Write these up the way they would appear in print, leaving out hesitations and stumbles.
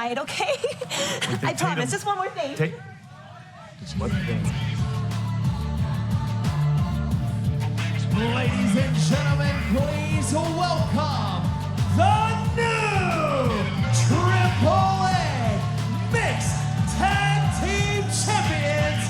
fight, okay? I promise. Just one more thing. Just one thing. Ladies and gentlemen, please welcome the new Triple A Mixed Tag Team Champions,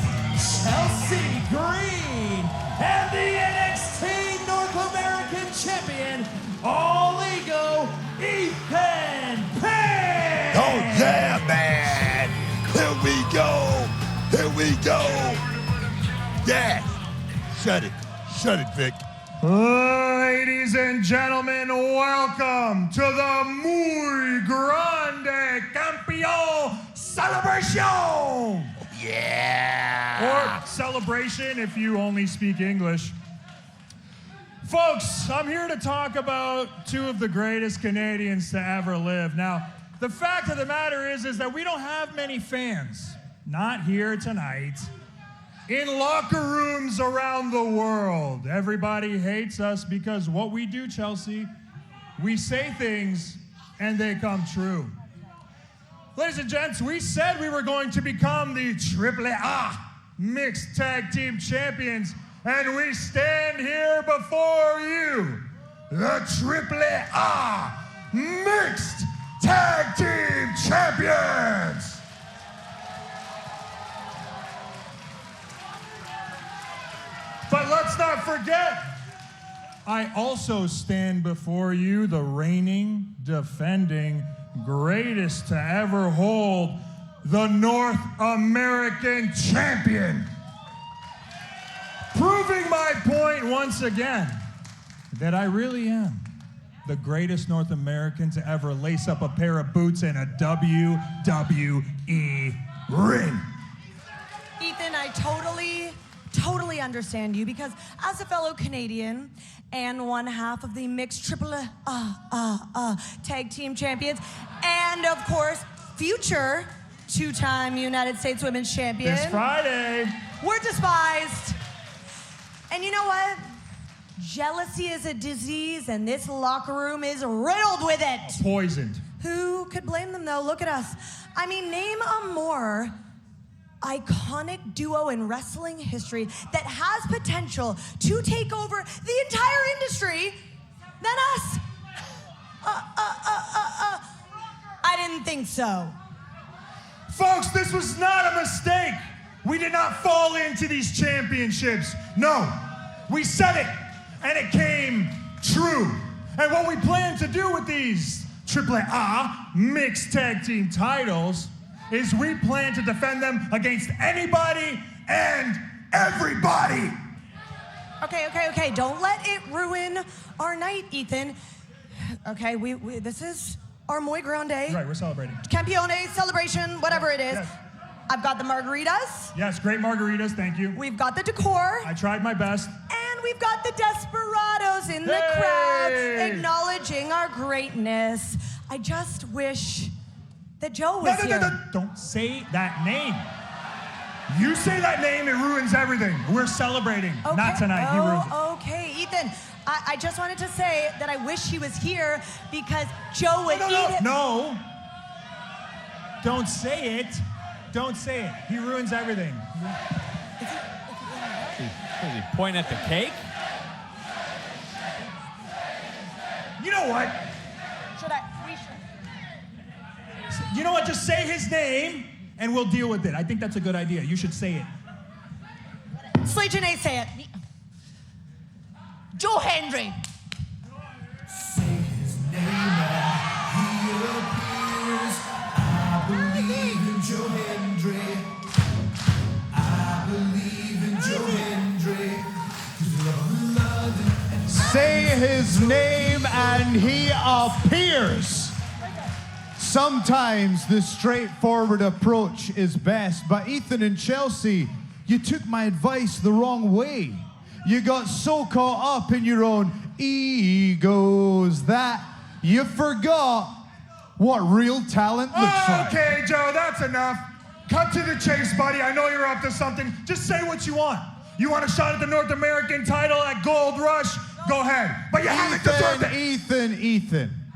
Chelsea Green, and the NXT North American Champion, All Ego, Ethan Page. Oh yeah, man! Here we go! Here we go! Yeah! Shut it, Vic. Ladies and gentlemen, welcome to the Muy Grande Campeón Celebration! Yeah! Or celebration if you only speak English. Folks, I'm here to talk about two of the greatest Canadians to ever live. Now, the fact of the matter is that we don't have many fans. Not here tonight. In locker rooms around the world. Everybody hates us because what we do, Chelsea, we say things and they come true. Ladies and gents, we said we were going to become the Triple A Mixed Tag Team Champions, and we stand here before you, the Triple A Mixed Tag Team Champions! But let's not forget, I also stand before you, the reigning, defending, greatest to ever hold, the North American Champion. Proving my point once again, that I really am the greatest North American to ever lace up a pair of boots in a WWE ring. Ethan, I totally understand you because as a fellow Canadian and one half of the mixed Triple A tag team champions, and of course, future two-time United States Women's Champion. This Friday. We're despised. And you know what? Jealousy is a disease, and this locker room is riddled with it. Poisoned. Who could blame them, though? Look at us. I mean, name a more iconic duo in wrestling history that has potential to take over the entire industry than us. I didn't think so. Folks, this was not a mistake. We did not fall into these championships. No, we said it, and it came true. And what we plan to do with these Triple A Mixed Tag Team titles is we plan to defend them against anybody and everybody. Okay. Don't let it ruin our night, Ethan. Okay, this is our Muy Grande. Right, we're celebrating. Campeone celebration, whatever it is. Yes. I've got the margaritas. Yes, great margaritas, thank you. We've got the decor. I tried my best. And we've got the desperados in the crowd acknowledging our greatness. I just wish that Joe was here. No. Don't say that name. You say that name, it ruins everything. We're celebrating. Okay. Not tonight, he ruins it. Okay, Ethan, I just wanted to say that I wish he was here because Joe would eat it. No. Don't say it. Don't say it. He ruins everything. Does he point at the cake? You know what? We should. You know what? Just say his name and we'll deal with it. I think that's a good idea. You should say it. Slay Janae, say it. Joe Hendry. Say his name and he appears. I believe in Joe Hendry. I believe in Joe Hendry. 'Cause love London and Say his name and he appears. Sometimes the straightforward approach is best, but Ethan and Chelsea, you took my advice the wrong way. You got so caught up in your own egos that you forgot what real talent looks like. Okay, Joe, that's enough. Cut to the chase, buddy. I know you're up to something. Just say what you want. You want a shot at the North American title at Gold Rush? Go ahead. But you haven't deserved it. Ethan,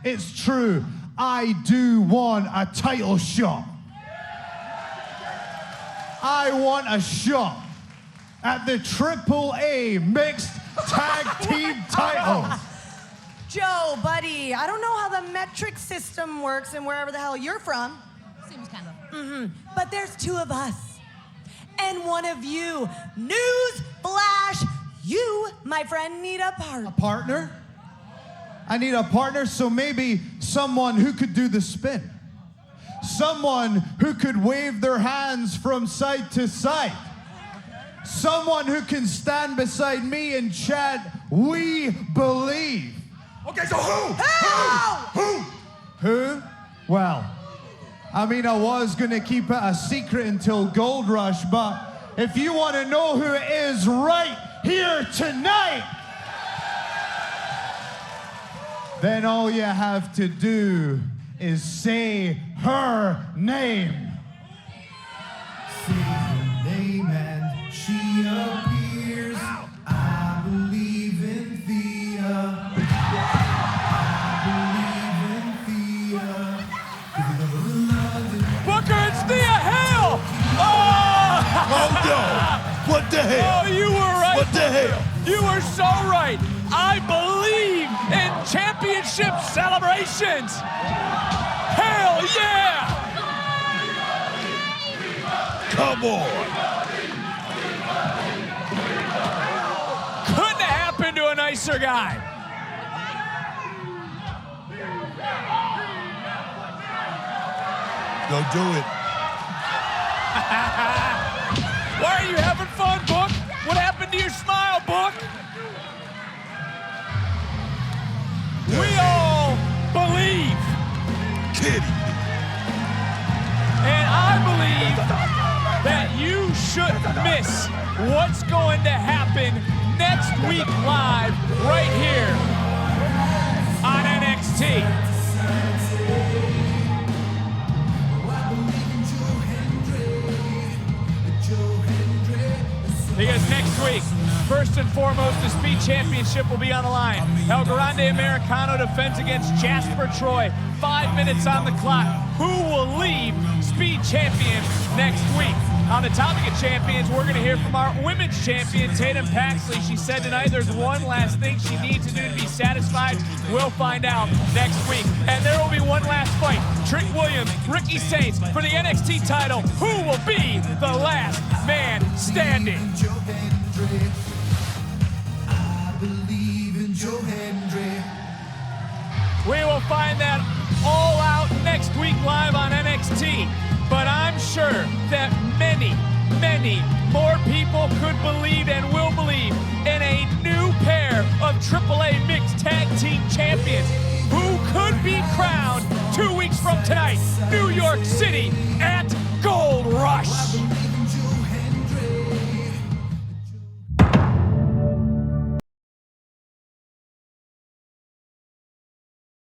it's true. I do want a title shot. I want a shot at the AAA Mixed Tag Team titles. Joe, buddy, I don't know how the metric system works and wherever the hell you're from, Seems kind of. but there's two of us and one of you. News flash, you, my friend, need a partner. Partner? I need a partner, so maybe someone who could do the spin. Someone who could wave their hands from side to side. Someone who can stand beside me and chant, "We believe." Okay, so who? Who? Well, I mean, I was gonna keep it a secret until Gold Rush, but if you wanna know who it is right here tonight, then all you have to do is say her name. Say her name and she appears. I believe in Thea. Booker, it's Thea Hale! Oh! Hold on. What the hell? Oh, you were right. What the hell? You were so right. I believe in championship celebrations. Hell yeah! Come on. Couldn't have happened to a nicer guy. Go do it. Why are you having fun, Book? What happened to your smile, Book? We all believe. Kitty. And I believe that you shouldn't miss what's going to happen next week live right here on NXT. Because next week, first and foremost, the Speed Championship will be on the line. El Grande Americano defends against Jasper Troy. 5 minutes on the clock. Who will leave Speed champion next week? On the topic of champions, we're going to hear from our women's champion, Tatum Paxley. She said tonight there's one last thing she needs to do to be satisfied. We'll find out next week. And there will be one last fight. Trick Williams, Ricky Saints for the NXT title. Who will be the last man standing? Joe Hendry. I believe in Joe Hendry. We will find that all out next week live on NXT. But I'm sure that many, many more people could believe and will believe in a new pair of AAA Mixed Tag Team Champions who could be crowned 2 weeks from tonight, New York City at Gold Rush.